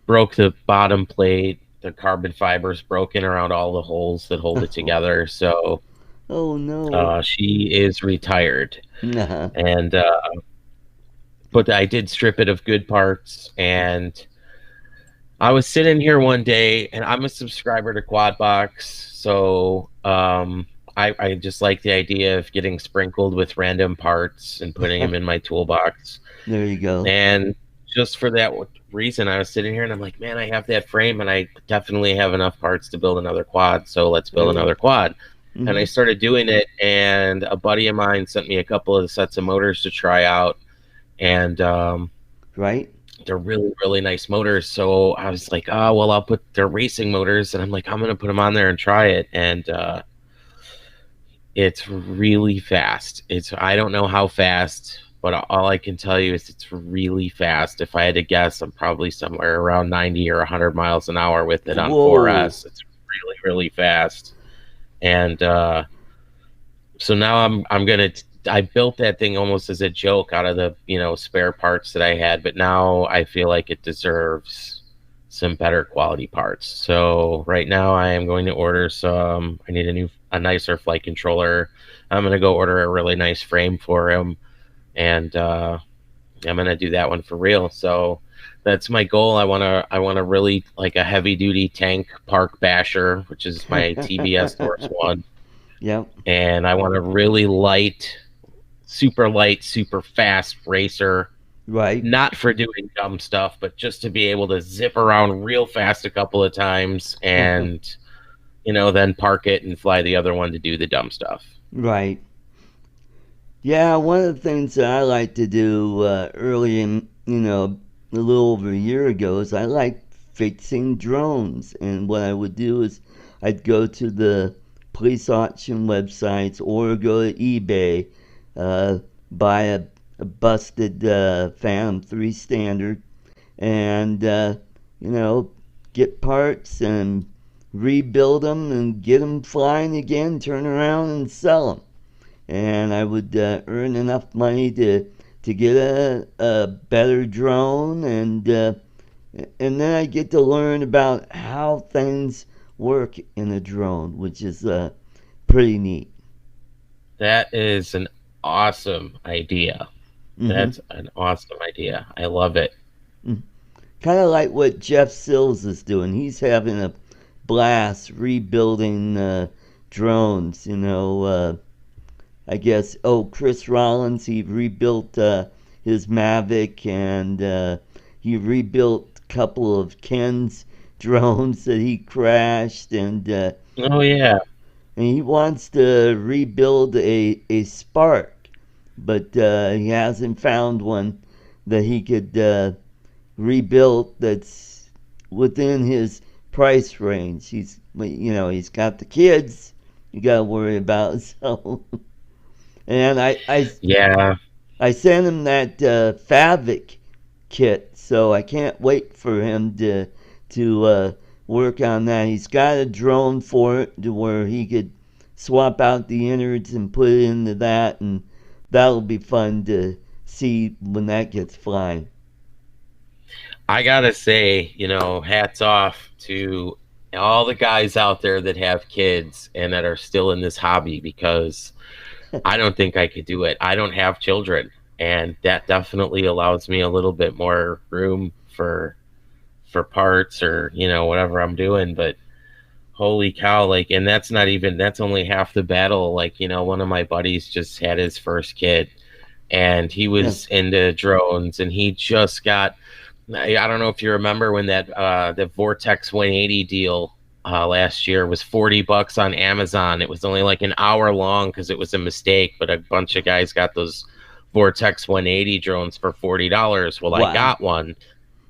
broke the bottom plate. The carbon fibers broken around all the holes that hold it Oh, together. So oh no. she is retired, Nah. and but I did strip it of good parts. And I was sitting here one day, and I'm a subscriber to Quadbox, so I just like the idea of getting sprinkled with random parts and putting them in my toolbox. There you go. And just for that reason, I was sitting here and I'm like, man, I have that frame and I definitely have enough parts to build another quad. So let's build Really? another quad. And I Hmm. started doing it, and a buddy of mine sent me a couple of sets of motors to try out, and Right? they're really, really nice motors. So I was like, oh, well, I'll put their racing motors, and I'm like, I'm gonna put them on there and try it, and it's really fast. It's I don't know how fast, but all I can tell you is it's really fast. If I had to guess, I'm probably somewhere around 90 or 100 miles an hour with it on Whoa. 4S. It's really, really fast, and so now I'm gonna. I built that thing almost as a joke out of the spare parts that I had, but now I feel like it deserves some better quality parts. So right now I am going to order some. I need a nicer flight controller. I'm gonna go order a really nice frame for him, and I'm gonna do that one for real. So that's my goal. I want to really like a heavy duty tank park basher, which is my TBS Source one, Yep. and I want a really light, super fast racer. Right. Not for doing dumb stuff, but just to be able to zip around real fast a couple of times and, then park it and fly the other one to do the dumb stuff. Right. Yeah, one of the things that I like to do early in, a little over a year ago is I like fixing drones. And what I would do is I'd go to the police auction websites or go to eBay, uh, buy a busted Phantom 3 Standard, and, you know, get parts and rebuild them and get them flying again, turn around and sell them, and I would earn enough money to get a better drone, and then I get to learn about how things work in a drone, which is pretty neat. That is an awesome idea. Hmm. That's an awesome idea. I love it. Kind of like what Jeff Sills is doing. He's having a blast rebuilding drones. I guess. Oh, Chris Rollins, he rebuilt his Mavic, and he rebuilt a couple of Ken's drones that he crashed, Oh yeah. and he wants to rebuild a Spark, but he hasn't found one that he could rebuild that's within his price range. He's got the kids you got to worry about, so. And Yeah. I sent him that Favic kit, so I can't wait for him to work on that. He's got a drone for it to where he could swap out the innards and put it into that, and that'll be fun to see when that gets flying. I gotta say, hats off to all the guys out there that have kids and that are still in this hobby, because I don't think I could do it. I don't have children, and that definitely allows me a little bit more room for parts or whatever I'm doing. But holy cow, like, and that's only half the battle. Like, one of my buddies just had his first kid, and he Yeah. was into drones, and he just got. I don't know if you remember when that the Vortex 180 deal last year was $40 on Amazon. It was only like an hour long because it was a mistake, but a bunch of guys got those Vortex 180 drones for $40. Well, I Wow. got one,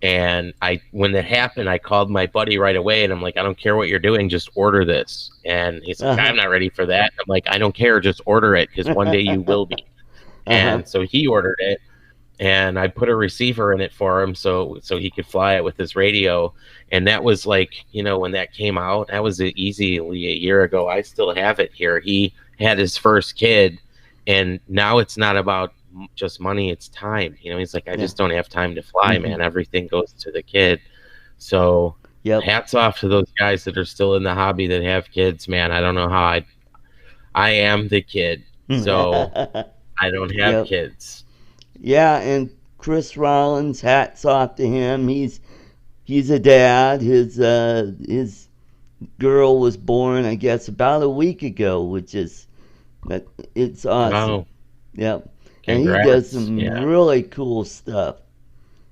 and when that happened, I called my buddy right away, and I'm like, I don't care what you're doing, just order this. And he's like, Uh I'm not ready for that. I'm like, I don't care, just order it because one day you huh. will be. Uh huh. And so he ordered it, and I put a receiver in it for him so he could fly it with his radio. And that was like, when that came out, that was easily a year ago. I still have it here. He had his first kid, and now it's not about just money, it's time. He's like, I Yeah. just don't have time to fly, Hmm. man. Everything goes to the kid. So Yep. hats off to those guys that are still in the hobby that have kids, man. I don't know how I am the kid, so I don't have Yep. kids. Yeah, and Chris Rollins, hats off to him. He's a dad. His girl was born, I guess, about a week ago, which is that it's awesome. Oh, Yep. And he does congrats. some Yeah. really cool stuff.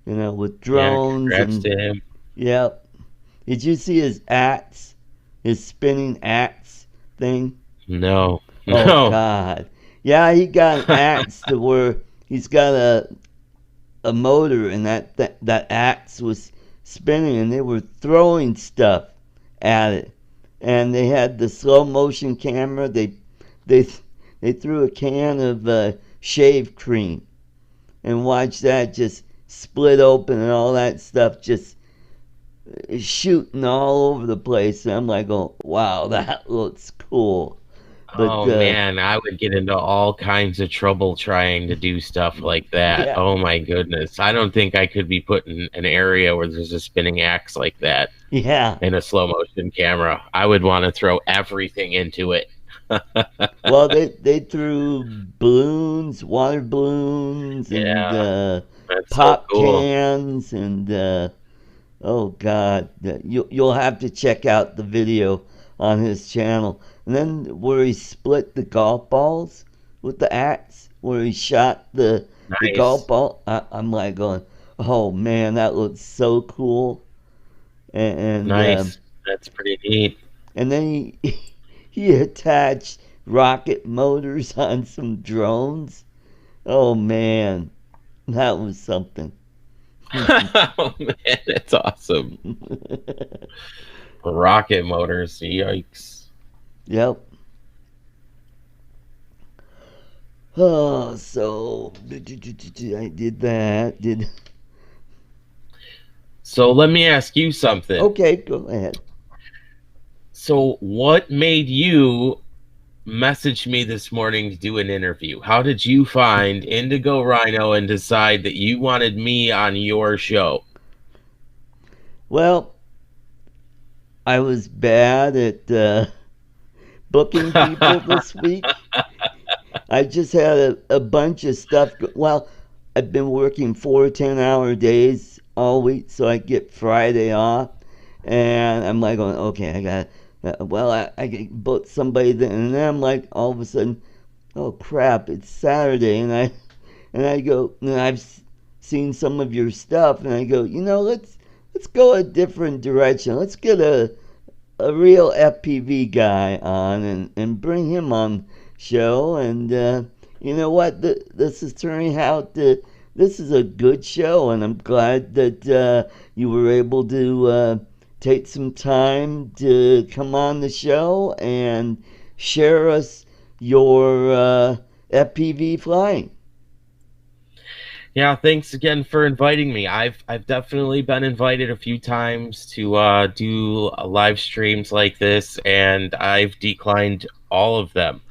with Yeah, drones congrats and to him. yep. Did you see his axe, his spinning axe thing? No, Oh no. God, yeah, he got an axe to where he's got a motor, and that axe was spinning, and they were throwing stuff at it, and they had the slow motion camera. They they threw a can of shave cream and watched that just split open and all that stuff just shooting all over the place. And I'm like, oh wow, that looks cool. But Oh man, I would get into all kinds of trouble trying to do stuff like that. yeah, Oh my goodness. I don't think I could be put in an area where there's a spinning axe like that yeah. in a slow motion camera. I would want to throw everything into it. Well, they threw balloons, water balloons, and Yeah, that's so pop cool. cans, and oh God, you'll have to check out the video on his channel. And then where he split the golf balls with the axe, where he shot the golf Nice. ball. I'm like going, oh man, that looks so cool. And Nice. That's pretty neat. and then he attached rocket motors on some drones. Oh man, that was something. Oh man, that's awesome. Rocket motors, yikes. Yep. Oh, so I did that. Did So let me ask you something. okay? Go ahead. So what made you message me this morning to do an interview? How did you find Indigo Ryno and decide that you wanted me on your show? Well, I was bad at booking people this week. I just had a bunch of stuff. Well, I've been working 4 10-hour days all week, so I get Friday off, and I'm like, going, okay, I got. Well, I get booked somebody, then, and then I'm like, all of a sudden, oh crap, it's Saturday, and I go, and I've seen some of your stuff, and I go, let's go a different direction. Let's get a real FPV guy on and bring him on show. And you know what? This is turning out to. This is a good show, and I'm glad that you were able to take some time to come on the show and share us your FPV flying. Yeah, thanks again for inviting me. I've definitely been invited a few times to do live streams like this, and I've declined all of them.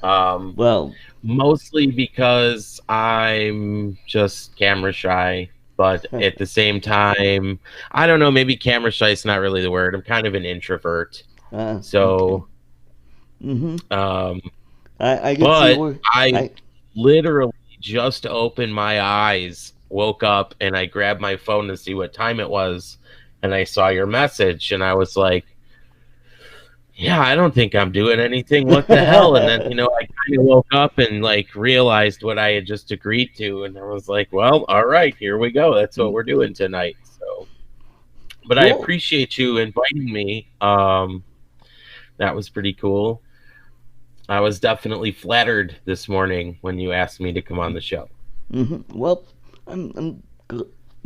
Um, Well, Mostly because I'm just camera shy, but at the same time, I don't know, maybe camera shy is not really the word. I'm kind of an introvert. okay. So, Mm-hmm. um, I can see but where I I. literally just opened my eyes, woke up, and I grabbed my phone to see what time it was, and I saw your message, and I was like, yeah, I don't think I'm doing anything. What the hell? And then, I kind of woke up and like realized what I had just agreed to. And I was like, well, all right, here we go. That's what we're doing tonight. So, but I Cool. appreciate you inviting me. That was pretty cool. I was definitely flattered this morning when you asked me to come on the show. Well, I'm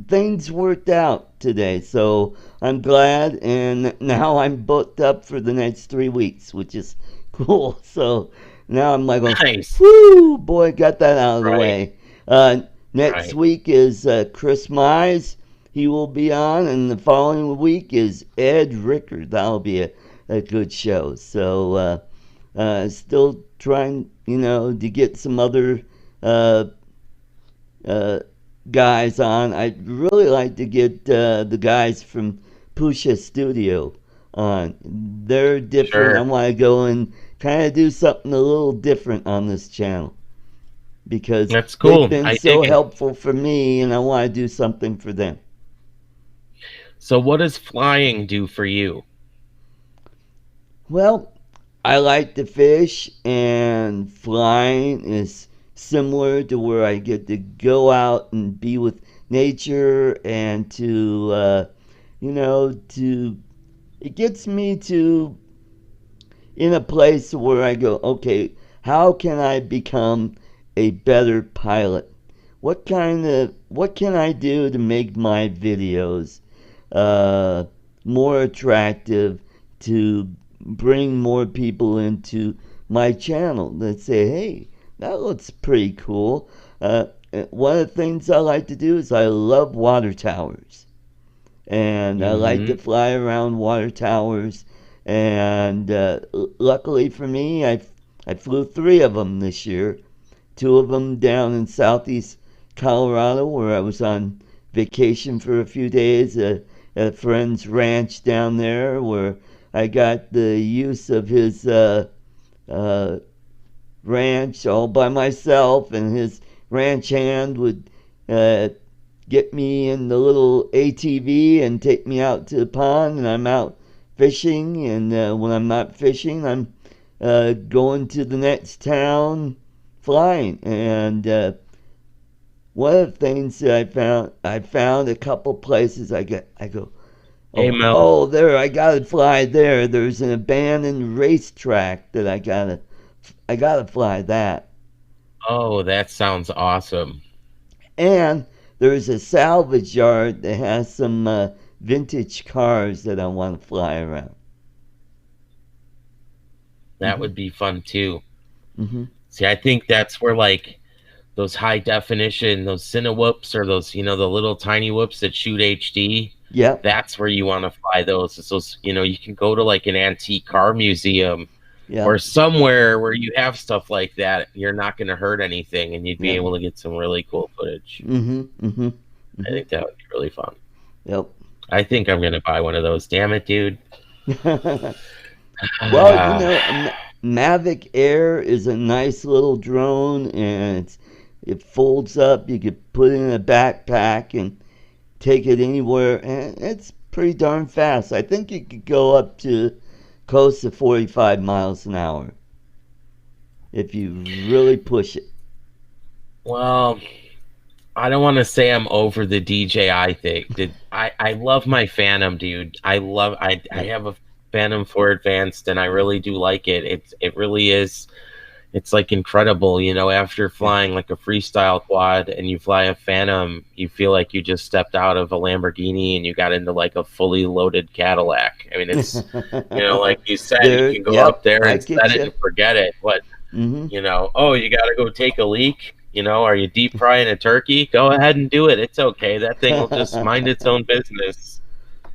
things worked out today, so I'm glad. And now I'm booked up for the next 3 weeks, which is cool. So now I'm like, going, Nice. whoo, boy, got that out of the Right. way. Next Right. week is Chris Mize. He will be on, and the following week is Ed Rickard. That'll be a good show. So still trying, to get some other uh, uh, guys on. I'd really like to get the guys from Pusha Studio on. They're different. I Sure. want to go and kind of do something a little different on this channel because That's they've cool. been I so dig it. helpful for me, and I want to do something for them. So, what does flying do for you? Well, I like to fish, and flying is similar to where I get to go out and be with nature and to to it gets me to in a place where I go, okay, how can I become a better pilot? What can I do to make my videos uh, more attractive, to bring more people into my channel that say, hey, that looks pretty cool. One of the things I like to do is I love water towers, and I like to Mm-hmm. fly around water towers. And luckily for me, I flew three of them this year. Two of them down in southeast Colorado, where I was on vacation for a few days at a friend's ranch down there, where I got the use of his uh, ranch all by myself, and his ranch hand would uh, get me in the little ATV and take me out to the pond, and I'm out fishing. And when I'm not fishing, I'm going to the next town flying. And one of the things that I found a couple places I go, Hey oh, Mel. oh, there, I gotta fly there. There's an abandoned racetrack that I gotta fly that. Oh, that sounds awesome. And there's a salvage yard that has some vintage cars that I want to fly around. That Hmm. would be fun too. Hmm. See, I think that's where like those high definition, those cine whoops or those, the little tiny whoops that shoot HD. Yep. That's where you want to fly those. It's those, you can go to like an antique car museum or Yep. somewhere where you have stuff like that. You're not going to hurt anything and you'd be Yep. able to get some really cool footage. Hmm. Hmm. I Hmm. think that would be really fun. Yep. I think I'm going to buy one of those. Damn it, dude. Well, Ah, Mavic Air is a nice little drone, and it folds up. You could put it in a backpack and take it anywhere, and it's pretty darn fast. I think it could go up to close to 45 miles an hour if you really push it. well, I don't want to say I'm over the DJI thing. I love my Phantom, dude. I Yep. have a Phantom 4 Advanced and I really do like it. It really is it's like incredible, after Yeah. flying like a freestyle quad and you fly a Phantom, you feel like you just stepped out of a Lamborghini and you got into like a fully loaded Cadillac. I mean, it's like you said, you There, can go up yep, there I and set get it you. and forget it. But Hmm. oh, you got to go take a leak. Are you deep frying a turkey? Go ahead and do it. It's okay. That thing will just mind its own business.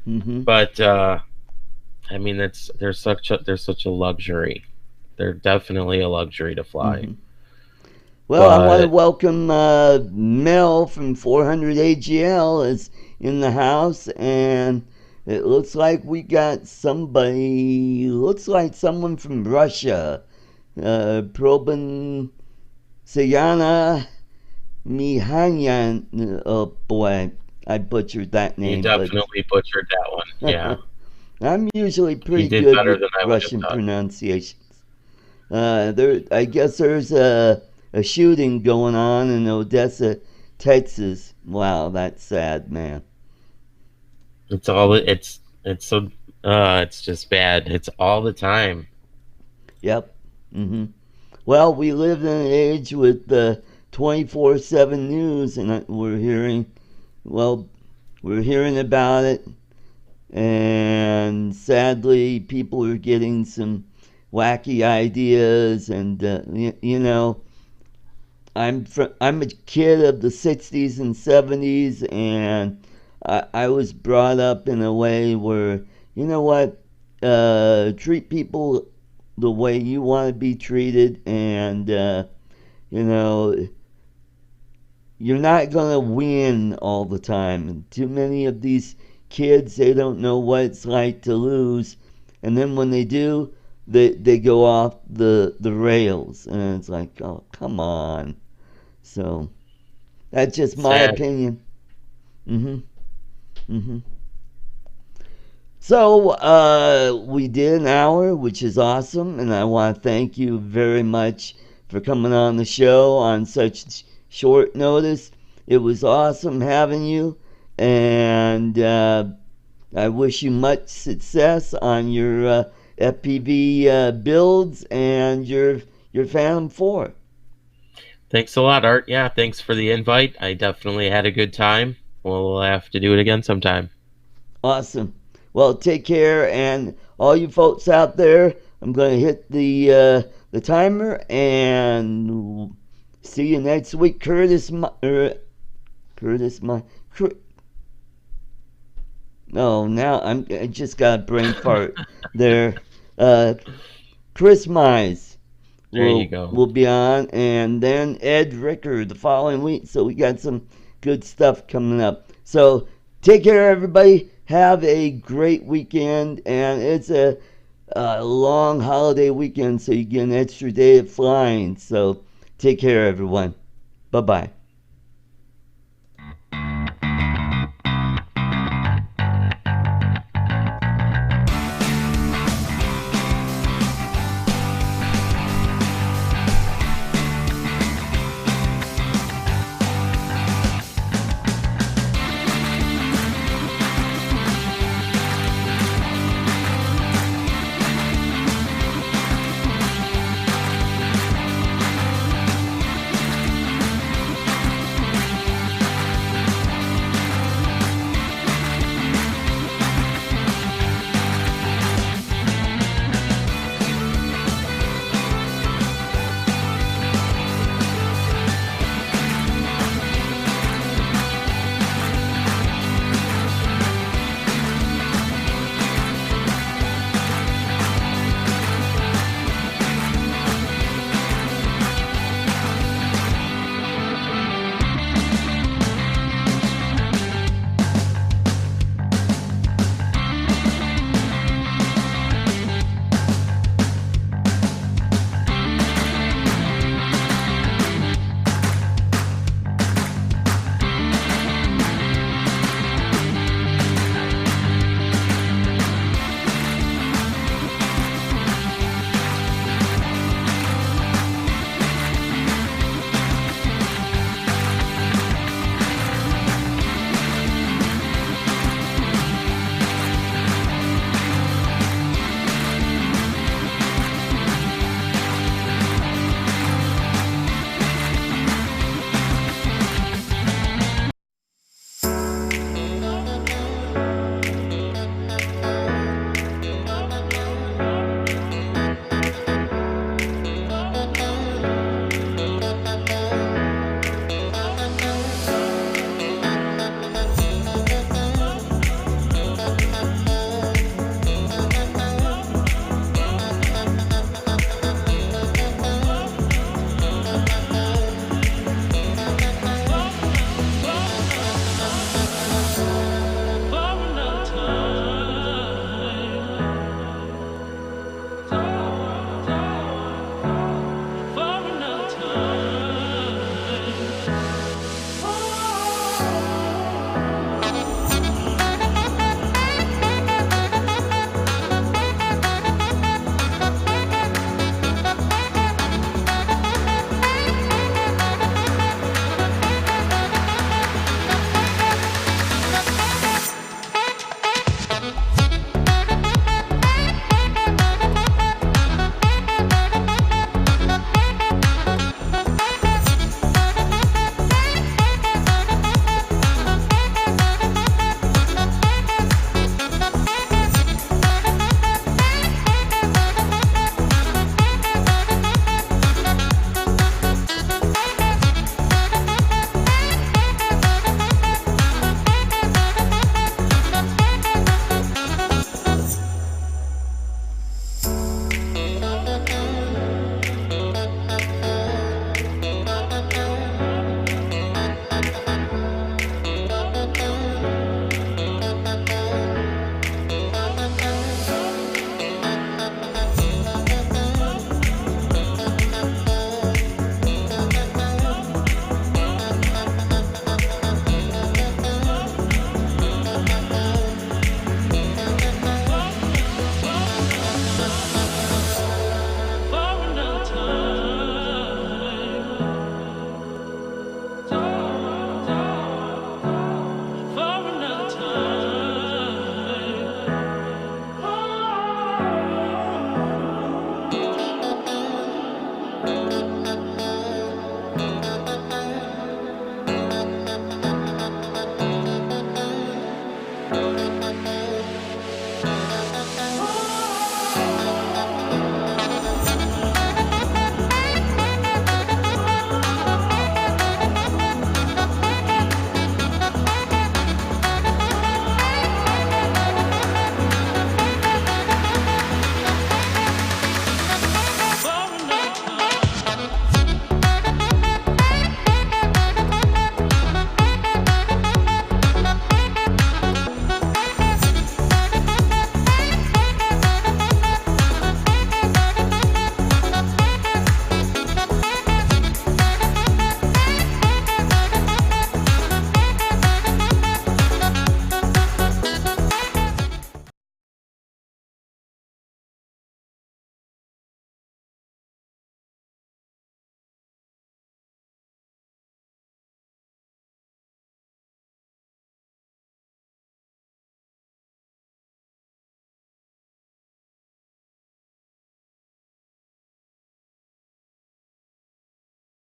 Hmm. But I mean, they're such a luxury. They're definitely a luxury to fly. Hmm. Well, I want to But welcome Mel from 400 AGL is in the house, and it looks like we got somebody. Looks like someone from Russia. Probin Sayana Mihanyan. Oh boy, I butchered that you name, but definitely butchered that one. Yeah, I'm usually you pretty did good better with than I would have Russian done. pronunciations. I guess there's a shooting going on in Odessa, Texas. Wow, that's sad, man. It's all it's so it's just bad. It's all the time. Yep. Hmm. Well, we live in an age with the 24/7 news, and well, we're hearing about it, and sadly, people are getting some wacky ideas, and I'm a kid of the 60s and 70s, and I was brought up in a way where, you know what, treat people the way you want to be treated, and you know you're not gonna win all the time. And too many of these kids, they don't know what it's like to lose, and then when they do, they go off the rails, and it's like, oh, come on. So that's just my Sad. opinion. Hmm. Hmm. So we did an hour, which is awesome, and I want to thank you very much for coming on the show on such short notice. It was awesome having you, and I wish you much success on your FPV builds and your Phantom 4. Thanks a lot, Art. Yeah, thanks for the invite. I definitely had a good time. We'll have to do it again sometime. Awesome. Well, take care, and all you folks out there, I'm going to hit the timer and see you next week. Curtis, no, now I just got a brain fart there. Uh, Chris Mize There you go. will be on, and then Ed Ricker the following week. So we got some good stuff coming up. So take care, everybody. Have a great weekend, and it's a long holiday weekend, so you get an extra day of flying. So take care, everyone. Bye bye.